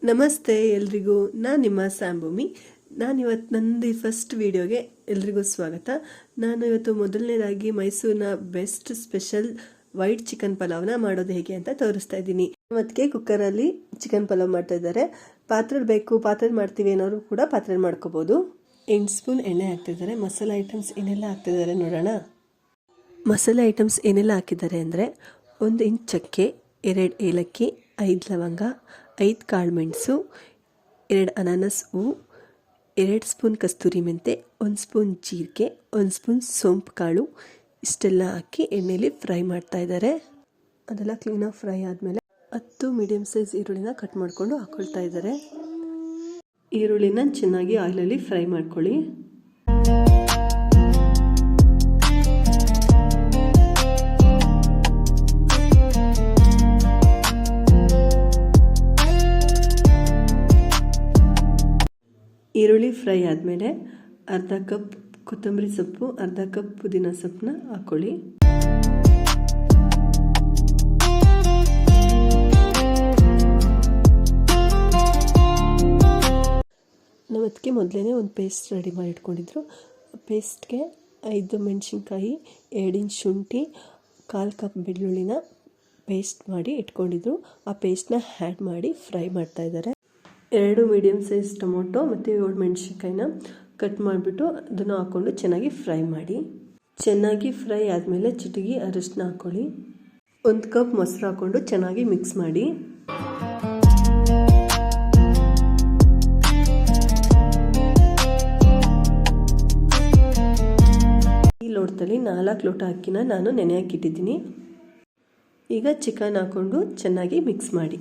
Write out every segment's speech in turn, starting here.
ನಮಸ್ತೆ ಎಲ್ರಿಗೂ. ನಾನು ನಿಮ್ಮ ಸ್ಯಾಂಭೂಮಿ. ನಾನಿವತ್ತು ನಂದು ಫಸ್ಟ್ ವಿಡಿಯೋಗೆ ಎಲ್ರಿಗೂ ಸ್ವಾಗತ. ನಾನು ಇವತ್ತು ಮೊದಲನೇದಾಗಿ ಮೈಸೂರಿನ ಬೆಸ್ಟ್ ಸ್ಪೆಷಲ್ ವೈಟ್ ಚಿಕನ್ ಪಲಾವ್ನ ಮಾಡೋದು ಹೇಗೆ ಅಂತ ತೋರಿಸ್ತಾ ಇದ್ದೀನಿ. ಇವತ್ತಿಗೆ ಕುಕ್ಕರಲ್ಲಿ ಚಿಕನ್ ಪಲಾವ್ ಮಾಡ್ತಾ ಇದ್ದಾರೆ. ಪಾತ್ರೆ ಬೇಕು, ಪಾತ್ರೆ ಮಾಡ್ತೀವಿ ಅನ್ನೋರು ಕೂಡ ಪಾತ್ರೆ ಮಾಡ್ಕೋಬೋದು. 8 ಸ್ಪೂನ್ ಎಣ್ಣೆ ಹಾಕ್ತಿದ್ದಾರೆ. ಮಸಾಲೆ ಐಟಮ್ಸ್ ಏನೆಲ್ಲ ಹಾಕ್ತಿದ್ದಾರೆ ನೋಡೋಣ. ಮಸಾಲೆ ಐಟಮ್ಸ್ ಏನೆಲ್ಲ ಹಾಕಿದ್ದಾರೆ ಅಂದರೆ 1 ಇಂಚ್ ಚಕ್ಕೆ, 2 ಏಲಕ್ಕಿ, 5 ಲವಂಗ, 5 ಕಾಳು ಮೆಣಸು, 2 ಅನಾನಸ್ ಹೂವು, 2 ಸ್ಪೂನ್ ಕಸ್ತೂರಿ ಮೆಂತೆ, 1 ಸ್ಪೂನ್ ಜೀರಿಗೆ, 1 ಸ್ಪೂನ್ ಸೋಂಪು ಕಾಳು, ಇಷ್ಟೆಲ್ಲ ಹಾಕಿ ಎಣ್ಣೆಯಲ್ಲಿ ಫ್ರೈ ಮಾಡ್ತಾ ಇದ್ದಾರೆ. ಅದೆಲ್ಲ ಕ್ಲೀನಾಗಿ ಫ್ರೈ ಆದಮೇಲೆ 10 ಮೀಡಿಯಮ್ ಸೈಜ್ ಈರುಳ್ಳಿನ ಕಟ್ ಮಾಡಿಕೊಂಡು ಹಾಕ್ಕೊಳ್ತಾ ಇದ್ದಾರೆ. ಈರುಳ್ಳಿನ ಚೆನ್ನಾಗಿ ಆಯಿಲಲ್ಲಿ ಫ್ರೈ ಮಾಡ್ಕೊಳ್ಳಿ. ಈರುಳ್ಳಿ ಫ್ರೈ ಆದಮೇಲೆ ಅರ್ಧ ಕಪ್ ಕೊತ್ತಂಬರಿ ಸೊಪ್ಪು, ಅರ್ಧ ಕಪ್ ಪುದೀನ ಸೊಪ್ಪನ್ನ ಹಾಕ್ಕೊಳ್ಳಿ. ನಾವು ಅದಕ್ಕೆ ಮೊದಲೇ ಒಂದು ಪೇಸ್ಟ್ ರೆಡಿ ಮಾಡಿ ಇಟ್ಕೊಂಡಿದ್ರು. ಪೇಸ್ಟ್ಗೆ 5 ಮೆಣಸಿನ್ಕಾಯಿ, 2 ಇಂಚ್ ಶುಂಠಿ, 1/4 ಕಪ್ ಬೆಳ್ಳುಳ್ಳಿನ ಪೇಸ್ಟ್ ಮಾಡಿ ಇಟ್ಕೊಂಡಿದ್ರು. ಆ ಪೇಸ್ಟ್ನ ಆ್ಯಡ್ ಮಾಡಿ ಫ್ರೈ ಮಾಡ್ತಾ ಇದ್ದಾರೆ. 2 ಮೀಡಿಯಮ್ ಸೈಜ್ ಟೊಮೊಟೊ ಮತ್ತು 7 ಮೆಣಸಿನ್ಕಾಯಿನ ಕಟ್ ಮಾಡಿಬಿಟ್ಟು ಅದನ್ನು ಹಾಕ್ಕೊಂಡು ಚೆನ್ನಾಗಿ ಫ್ರೈ ಮಾಡಿ. ಚೆನ್ನಾಗಿ ಫ್ರೈ ಆದಮೇಲೆ ಚಿಟಿಗೆ ಅರಿಶಿನ ಹಾಕ್ಕೊಳ್ಳಿ. 1 ಕಪ್ ಮೊಸರು ಹಾಕ್ಕೊಂಡು ಚೆನ್ನಾಗಿ ಮಿಕ್ಸ್ ಮಾಡಿ. ಈ ಲೋಟದಲ್ಲಿ 4 ಲೋಟ ಅಕ್ಕಿನ ನಾನು ನೆನೆ ಹಾಕಿಟ್ಟಿದ್ದೀನಿ. ಈಗ ಚಿಕನ್ ಹಾಕ್ಕೊಂಡು ಚೆನ್ನಾಗಿ ಮಿಕ್ಸ್ ಮಾಡಿ.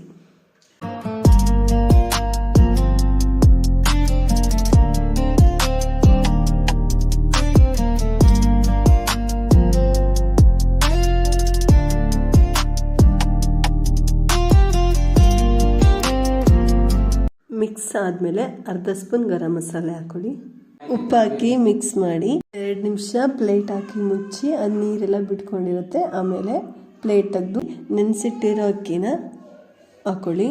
ಮಿಕ್ಸ್ ಆದಮೇಲೆ ಅರ್ಧ ಸ್ಪೂನ್ ಗರಂ ಮಸಾಲೆ ಹಾಕ್ಕೊಳ್ಳಿ. ಉಪ್ಪು ಹಾಕಿ ಮಿಕ್ಸ್ ಮಾಡಿ 2 ನಿಮಿಷ ಪ್ಲೇಟ್ ಹಾಕಿ ಮುಚ್ಚಿ ಅದು ನೀರೆಲ್ಲ ಬಿಟ್ಕೊಂಡಿರುತ್ತೆ. ಆಮೇಲೆ ಪ್ಲೇಟ್ ತೆಗೆದು ನೆನೆಸಿಟ್ಟಿರೋ ಅಕ್ಕಿನ ಹಾಕ್ಕೊಳ್ಳಿ.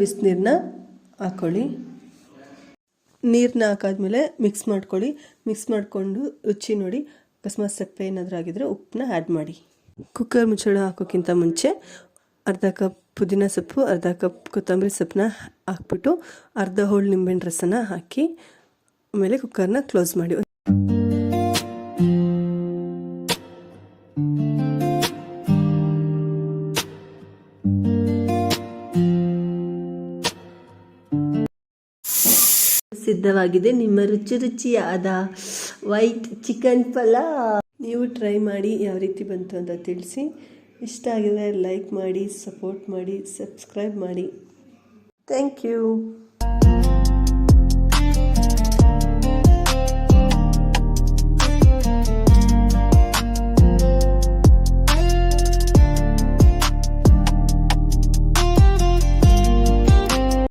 ಬಿಸಿನೀರನ್ನ ಹಾಕ್ಕೊಳ್ಳಿ. ನೀರನ್ನ ಹಾಕಾದ್ಮೇಲೆ ಮಿಕ್ಸ್ ಮಾಡ್ಕೊಳ್ಳಿ. ಮಿಕ್ಸ್ ಮಾಡಿಕೊಂಡು ರುಚಿ ನೋಡಿ. ಅಕಸ್ಮಾತ್ ಸಪ್ಪೆ ಏನಾದರೂ ಆಗಿದ್ರೆ ಉಪ್ಪನ್ನ ಆ್ಯಡ್ ಮಾಡಿ. ಕುಕ್ಕರ್ ಮುಚ್ಚಳ ಹಾಕೋಕ್ಕಿಂತ ಮುಂಚೆ ಅರ್ಧ ಕಪ್ ಪುದೀನ ಸೊಪ್ಪು, ಅರ್ಧ ಕಪ್ ಕೊತ್ತಂಬರಿ ಸೊಪ್ಪನ್ನ ಹಾಕ್ಬಿಟ್ಟು ಅರ್ಧ ಹೋಳು ನಿಂಬೆಹಣ್ಣು ರಸನ ಹಾಕಿ ಆಮೇಲೆ ಕುಕ್ಕರ್ನ ಕ್ಲೋಸ್ ಮಾಡಿ. ಸಿದ್ಧವಾಗಿದೆ ನಿಮ್ಮ ರುಚಿಯಾದ ವೈಟ್ ಚಿಕನ್ ಪಲಾವ್. ನೀವು ಟ್ರೈ ಮಾಡಿ ಯಾವ ರೀತಿ ಬಂತು ಅಂತ ತಿಳಿಸಿ. ಇಷ್ಟ ಆಗಿದ್ರೆ ಲೈಕ್ ಮಾಡಿ, ಸಪೋರ್ಟ್ ಮಾಡಿ, ಸಬ್ಸ್ಕ್ರೈಬ್ ಮಾಡಿ. Thank you.